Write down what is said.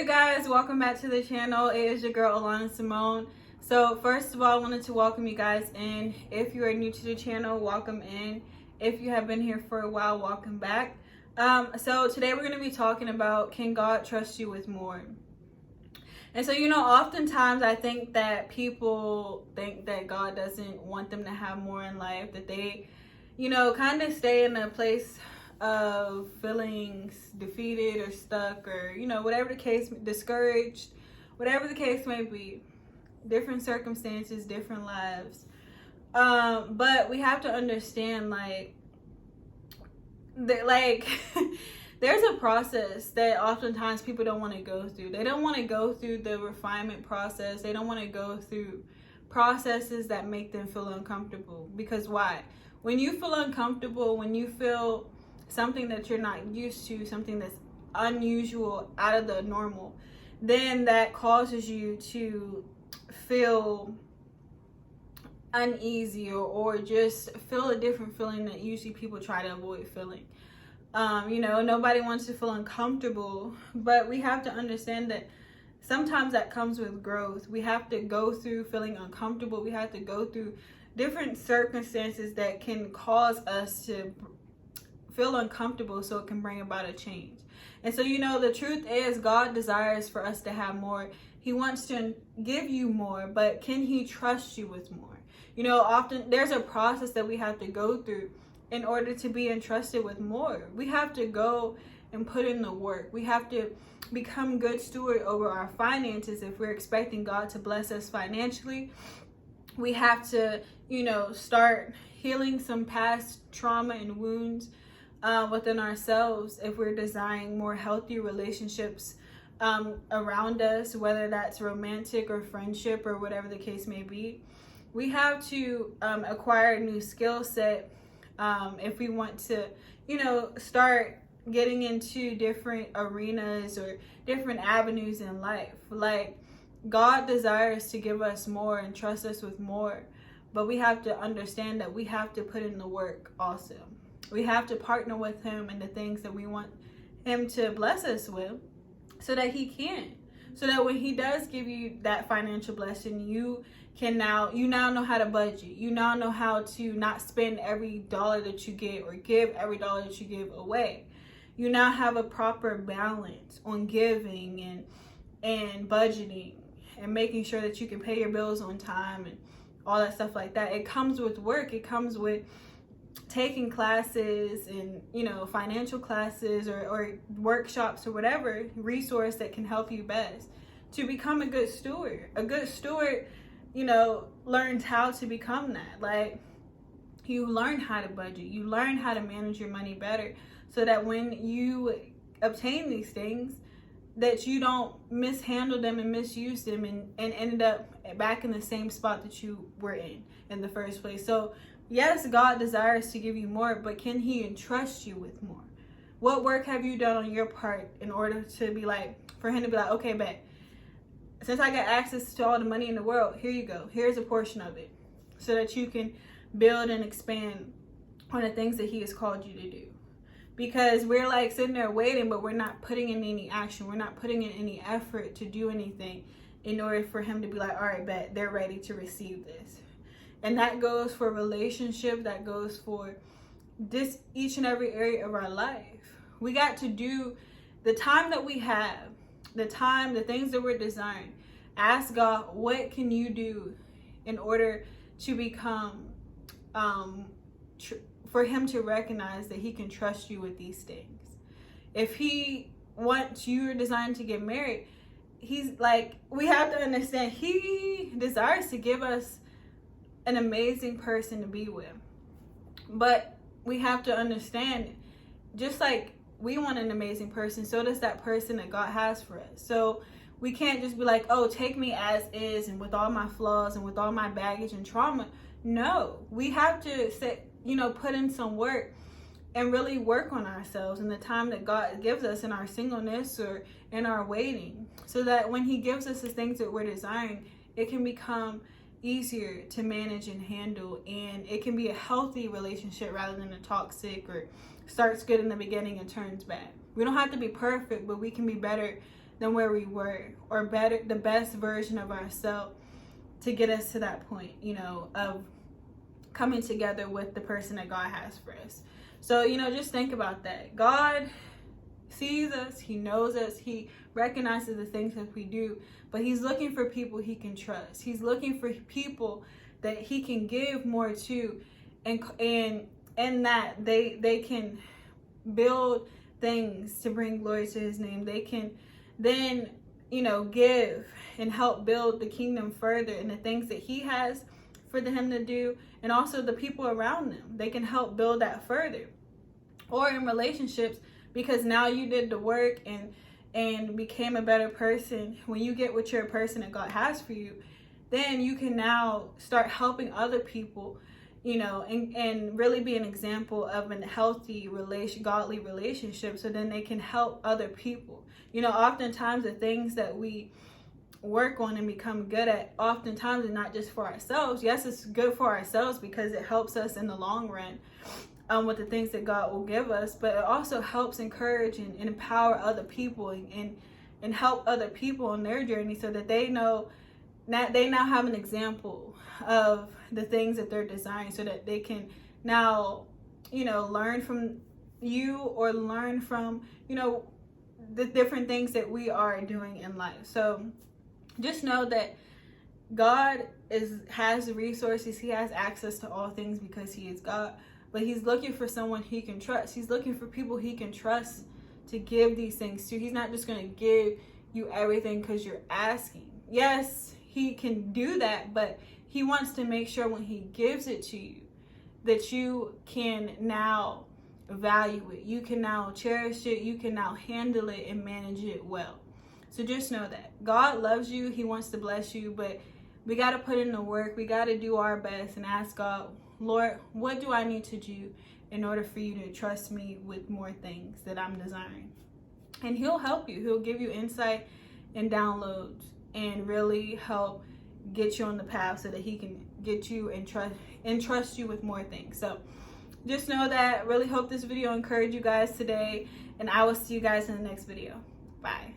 Hey guys, welcome back to the channel. It is your girl Alana Simone. So first of all, I wanted to welcome you guys in. If you are new to the channel, welcome in. If you have been here for a while, welcome back. So today we're going to be talking about, can God trust you with more? And so, oftentimes I think that people think that God doesn't want them to have more in life, that they, kind of stay in a place of feeling defeated or stuck or, whatever the case, discouraged, whatever the case may be, different circumstances, different lives. But we have to understand, there's a process that oftentimes people don't want to go through. They don't want to go through the refinement process. They don't want to go through processes that make them feel uncomfortable. Because why? When you feel uncomfortable, when you feel something that you're not used to, something that's unusual, out of the normal, then that causes you to feel uneasy or just feel a different feeling that usually people try to avoid feeling. Nobody wants to feel uncomfortable, but we have to understand that sometimes that comes with growth. We have to go through feeling uncomfortable. We have to go through different circumstances that can cause us to feel uncomfortable so it can bring about a change. And so, the truth is God desires for us to have more. He wants to give you more, but can he trust you with more? Often there's a process that we have to go through in order to be entrusted with more. We have to go and put in the work. We have to become good steward over our finances. If we're expecting God to bless us financially, we have to, start healing some past trauma and wounds within ourselves if we're desiring more healthy relationships around us, whether that's romantic or friendship or whatever the case may be. We have to acquire a new skill set if we want to, start getting into different arenas or different avenues in life. Like, God desires to give us more and trust us with more, but we have to understand that we have to put in the work also. We have to partner with him in the things that we want him to bless us with so that he can. So that when he does give you that financial blessing, you now know how to budget. You now know how to not spend every dollar that you get or give every dollar that you give away. You now have a proper balance on giving and budgeting and making sure that you can pay your bills on time and all that stuff like that. It comes with work. It comes with taking classes and financial classes or workshops or whatever resource that can help you best to become a good steward. A good steward learns how to become that. Like, you learn how to budget, you learn how to manage your money better, so that when you obtain these things, that you don't mishandle them and misuse them and ended up back in the same spot that you were in the first place. So yes, God desires to give you more, but can he entrust you with more? What work have you done on your part in order to be for him to be okay, bet, since I got access to all the money in the world, here you go. Here's a portion of it so that you can build and expand on the things that he has called you to do. Because we're sitting there waiting, but we're not putting in any action. We're not putting in any effort to do anything in order for him to be all right, bet, they're ready to receive this. And that goes for relationship, that goes for this each and every area of our life. We got to do the time that we have, the things that we're desiring. Ask God, what can you do in order to become, for him to recognize that he can trust you with these things. If he wants you designed to get married, we have to understand he desires to give us an amazing person to be with. But we have to understand, just like we want an amazing person, so does that person that God has for us. So we can't just be oh, take me as is and with all my flaws and with all my baggage and trauma. No, we have to put in some work and really work on ourselves in the time that God gives us in our singleness or in our waiting, so that when he gives us the things that we're desiring, it can become easier to manage and handle, and it can be a healthy relationship rather than a toxic or starts good in the beginning and turns bad. We don't have to be perfect, but we can be better than where we were, or better, the best version of ourselves to get us to that point, you know, of coming together with the person that God has for us. So, you know, just think about that. God sees us, he knows us, he recognizes the things that we do, but he's looking for people he can trust. He's looking for people that he can give more to, and that they can build things to bring glory to his name. They can then, you know, give and help build the kingdom further, and the things that he has for him to do, and also the people around them. They can help build that further. Or in relationships, because now you did the work and became a better person. When you get with your person that God has for you, then you can now start helping other people, you know, and really be an example of a healthy godly relationship, so then they can help other people. You know, oftentimes the things that we work on and become good at, oftentimes, and not just for ourselves. Yes, it's good for ourselves because it helps us in the long run with the things that God will give us, but it also helps encourage and empower other people and help other people on their journey, so that they know that they now have an example of the things that they're desiring, so that they can now, you know, learn from you, or learn from, you know, the different things that we are doing in life. So just know that God has the resources. He has access to all things because he is God. But he's looking for someone he can trust. He's looking for people he can trust to give these things to. He's not just going to give you everything because you're asking. Yes, he can do that, but he wants to make sure when he gives it to you that you can now value it. You can now cherish it. You can now handle it and manage it well. So just know that God loves you. He wants to bless you, but we got to put in the work. We got to do our best and ask God, Lord, what do I need to do in order for you to trust me with more things that I'm desiring? And he'll help you. He'll give you insight and downloads and really help get you on the path so that he can get you and trust you with more things. So just know that. Really hope this video encouraged you guys today, and I will see you guys in the next video. Bye.